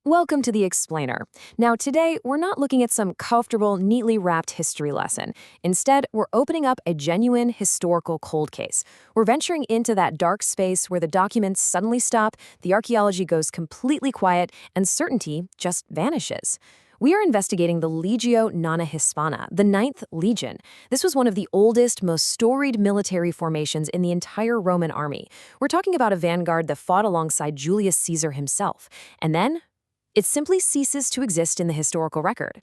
Welcome to The Explainer. Now, today, we're not looking at some comfortable, neatly wrapped history lesson. Instead, we're opening up a genuine historical cold case. We're venturing into that dark space where the documents suddenly stop, the archaeology goes completely quiet, and certainty just vanishes. We are investigating the Legio IX Hispana, the Ninth Legion. This was one of the oldest, most storied military formations in the entire Roman army. We're talking about a vanguard that fought alongside Julius Caesar himself. And then it simply ceases to exist in the historical record.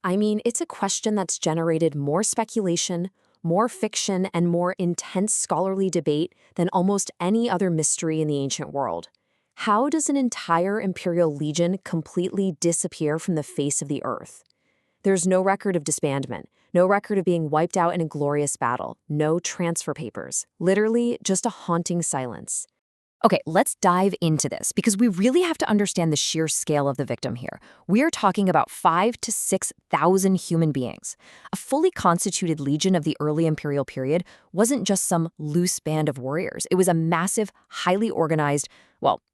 I mean, it's a question that's generated more speculation, more fiction, and more intense scholarly debate than almost any other mystery in the ancient world. How does an entire imperial legion completely disappear from the face of the earth? There's no record of disbandment, no record of being wiped out in a glorious battle, no transfer papers, literally just a haunting silence. Okay, let's dive into this because we really have to understand the sheer scale of the victim here. We are talking about 5,000 to 6,000 human beings. A fully constituted legion of the early imperial period wasn't just some loose band of warriors. It was a massive, highly organized,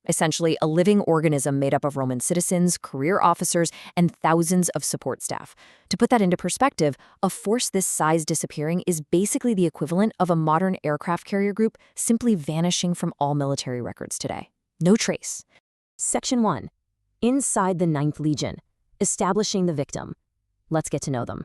essentially a living organism made up of Roman citizens, career officers, and thousands of support staff. To put that into perspective, a force this size disappearing is basically the equivalent of a modern aircraft carrier group simply vanishing from all military records today. No trace. Section 1. Inside the Ninth Legion. Establishing the victim. Let's get to know them.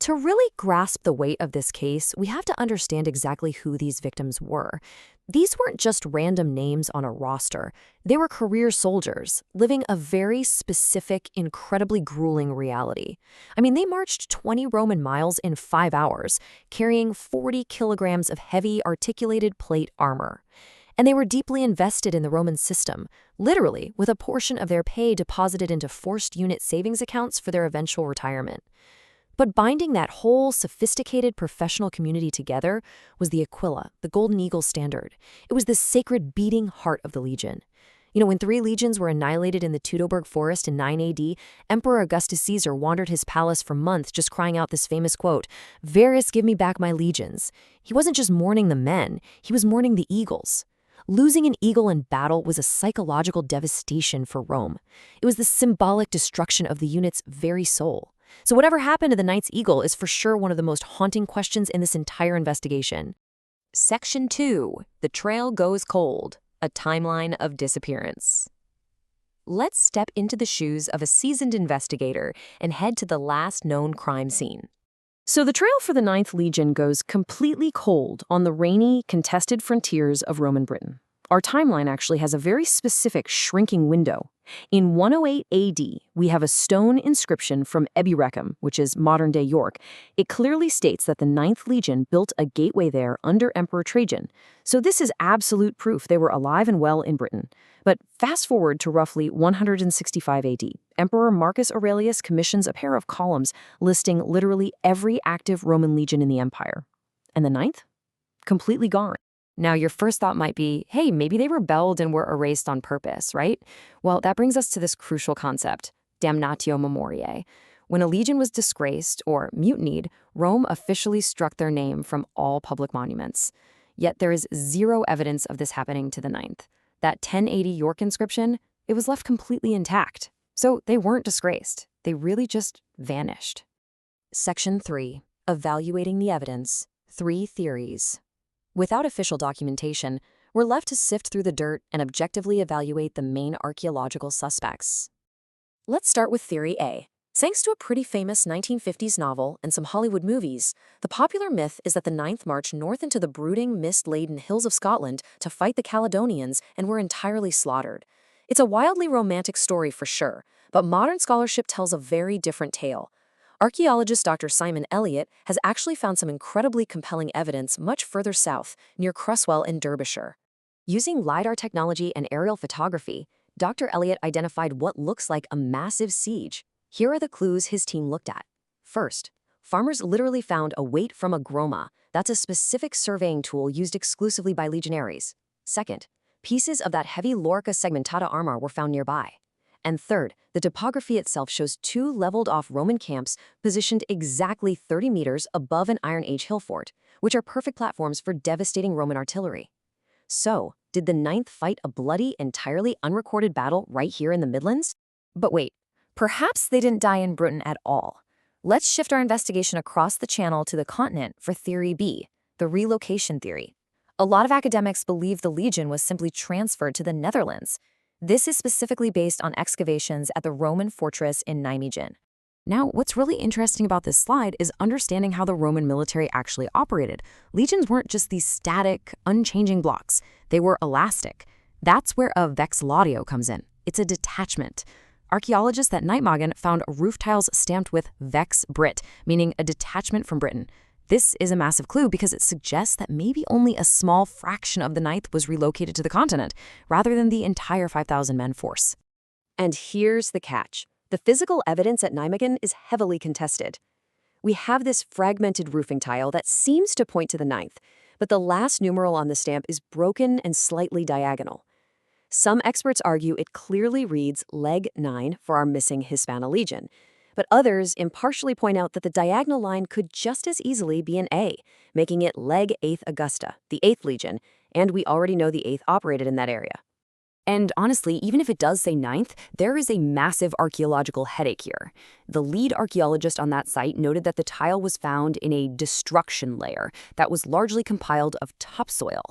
To really grasp the weight of this case, we have to understand exactly who these victims were. These weren't just random names on a roster. They were career soldiers, living a very specific, incredibly grueling reality. I mean, they marched 20 Roman miles in 5 hours, carrying 40 kilograms of heavy, articulated plate armor. And they were deeply invested in the Roman system, literally with a portion of their pay deposited into forced unit savings accounts for their eventual retirement. But binding that whole sophisticated professional community together was the Aquila, the Golden Eagle standard. It was the sacred beating heart of the legion. You know, when 3 legions were annihilated in the Teutoburg forest in 9 AD, Emperor Augustus Caesar wandered his palace for months just crying out this famous quote, "Varus, give me back my legions." He wasn't just mourning the men, he was mourning the eagles. Losing an eagle in battle was a psychological devastation for Rome. It was the symbolic destruction of the unit's very soul. So whatever happened to the Knight's Eagle is for sure one of the most haunting questions in this entire investigation. Section 2. The Trail Goes Cold. A Timeline of Disappearance. Let's step into the shoes of a seasoned investigator and head to the last known crime scene. So the trail for the Ninth Legion goes completely cold on the rainy, contested frontiers of Roman Britain. Our timeline actually has a very specific shrinking window. In 108 AD, we have a stone inscription from Eburecum, which is modern-day York. It clearly states that the Ninth Legion built a gateway there under Emperor Trajan. So this is absolute proof they were alive and well in Britain. But fast forward to roughly 165 AD. Emperor Marcus Aurelius commissions a pair of columns listing literally every active Roman legion in the empire. And the Ninth? Completely gone. Now, your first thought might be, hey, maybe they rebelled and were erased on purpose, right? Well, that brings us to this crucial concept, damnatio memoriae. When a legion was disgraced or mutinied, Rome officially struck their name from all public monuments. Yet there is zero evidence of this happening to the Ninth. That 1080 York inscription, it was left completely intact. So they weren't disgraced. They really just vanished. Section 3. Evaluating the evidence. 3 theories. Without official documentation, we're left to sift through the dirt and objectively evaluate the main archaeological suspects. Let's start with Theory A. Thanks to a pretty famous 1950s novel and some Hollywood movies, the popular myth is that the Ninth marched north into the brooding, mist-laden hills of Scotland to fight the Caledonians and were entirely slaughtered. It's a wildly romantic story for sure, but modern scholarship tells a very different tale. Archaeologist Dr. Simon Elliott has actually found some incredibly compelling evidence much further south, near Cresswell in Derbyshire. Using LiDAR technology and aerial photography, Dr. Elliott identified what looks like a massive siege. Here are the clues his team looked at. First, farmers literally found a weight from a groma. That's a specific surveying tool used exclusively by legionaries. Second, pieces of that heavy lorica segmentata armor were found nearby. And third, the topography itself shows 2 leveled-off Roman camps positioned exactly 30 meters above an Iron Age hill fort, which are perfect platforms for devastating Roman artillery. So, did the Ninth fight a bloody, entirely unrecorded battle right here in the Midlands? But wait, perhaps they didn't die in Britain at all. Let's shift our investigation across the channel to the continent for Theory B, the relocation theory. A lot of academics believe the Legion was simply transferred to the Netherlands. This is specifically based on excavations at the Roman fortress in Nijmegen. Now, what's really interesting about this slide is understanding how the Roman military actually operated. Legions weren't just these static, unchanging blocks. They were elastic. That's where a vexillatio comes in. It's a detachment. Archaeologists at Nijmegen found roof tiles stamped with Vex Brit, meaning a detachment from Britain. This is a massive clue because it suggests that maybe only a small fraction of the Ninth was relocated to the continent, rather than the entire 5,000-man force. And here's the catch. The physical evidence at Nijmegen is heavily contested. We have this fragmented roofing tile that seems to point to the Ninth, but the last numeral on the stamp is broken and slightly diagonal. Some experts argue it clearly reads Leg 9 for our missing Hispana Legion, but others impartially point out that the diagonal line could just as easily be an A, making it Leg 8 Augusta, the 8th Legion, and we already know the 8th operated in that area. And honestly, even if it does say 9th, there is a massive archaeological headache here. The lead archaeologist on that site noted that the tile was found in a destruction layer that was largely compiled of topsoil.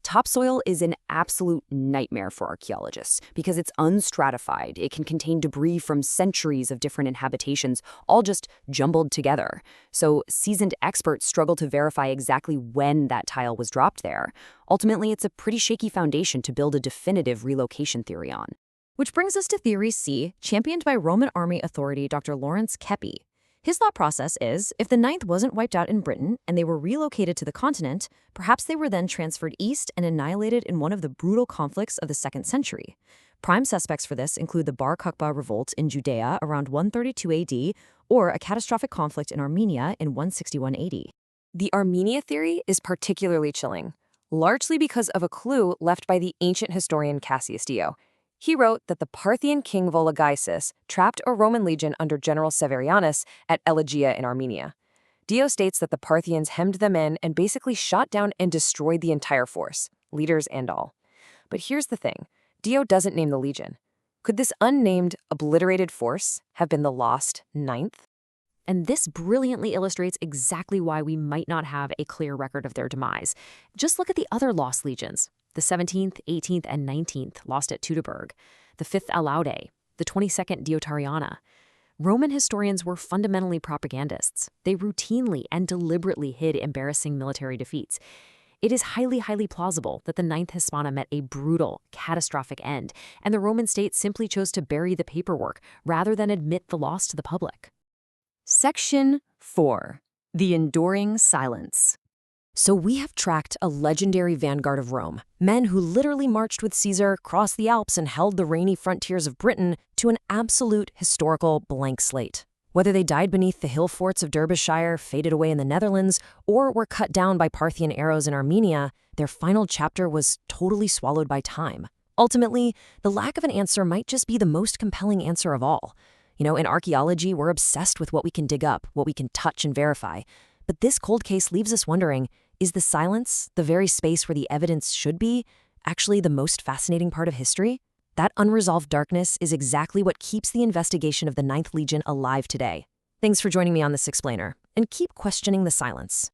Topsoil is an absolute nightmare for archaeologists because it's unstratified. It can contain debris from centuries of different inhabitations, all just jumbled together. So seasoned experts struggle to verify exactly when that tile was dropped there. Ultimately, it's a pretty shaky foundation to build a definitive relocation theory on. Which brings us to Theory C, championed by Roman army authority Dr. Lawrence Kepi. His thought process is, if the Ninth wasn't wiped out in Britain and they were relocated to the continent, perhaps they were then transferred east and annihilated in one of the brutal conflicts of the 2nd century. Prime suspects for this include the Bar Kokhba revolt in Judea around 132 AD or a catastrophic conflict in Armenia in 161 AD. The Armenia theory is particularly chilling, largely because of a clue left by the ancient historian Cassius Dio. He wrote that the Parthian king Vologaesus trapped a Roman legion under General Severianus at Elegia in Armenia. Dio states that the Parthians hemmed them in and basically shot down and destroyed the entire force, leaders and all. But here's the thing. Dio doesn't name the legion. Could this unnamed, obliterated force have been the lost Ninth? And this brilliantly illustrates exactly why we might not have a clear record of their demise. Just look at the other lost legions. The 17th, 18th, and 19th lost at Teutoburg, the 5th Alaudae, the 22nd Diotariana. Roman historians were fundamentally propagandists. They routinely and deliberately hid embarrassing military defeats. It is highly plausible that the 9th Hispana met a brutal, catastrophic end, and the Roman state simply chose to bury the paperwork rather than admit the loss to the public. Section 4. The Enduring Silence. So we have tracked a legendary vanguard of Rome, men who literally marched with Caesar, crossed the Alps, and held the rainy frontiers of Britain to an absolute historical blank slate. Whether they died beneath the hill forts of Derbyshire, faded away in the Netherlands, or were cut down by Parthian arrows in Armenia, their final chapter was totally swallowed by time. Ultimately, the lack of an answer might just be the most compelling answer of all. In archaeology, we're obsessed with what we can dig up, what we can touch and verify. But this cold case leaves us wondering, is the silence, the very space where the evidence should be, actually the most fascinating part of history? That unresolved darkness is exactly what keeps the investigation of the 9th Legion alive today. Thanks for joining me on this explainer, and keep questioning the silence.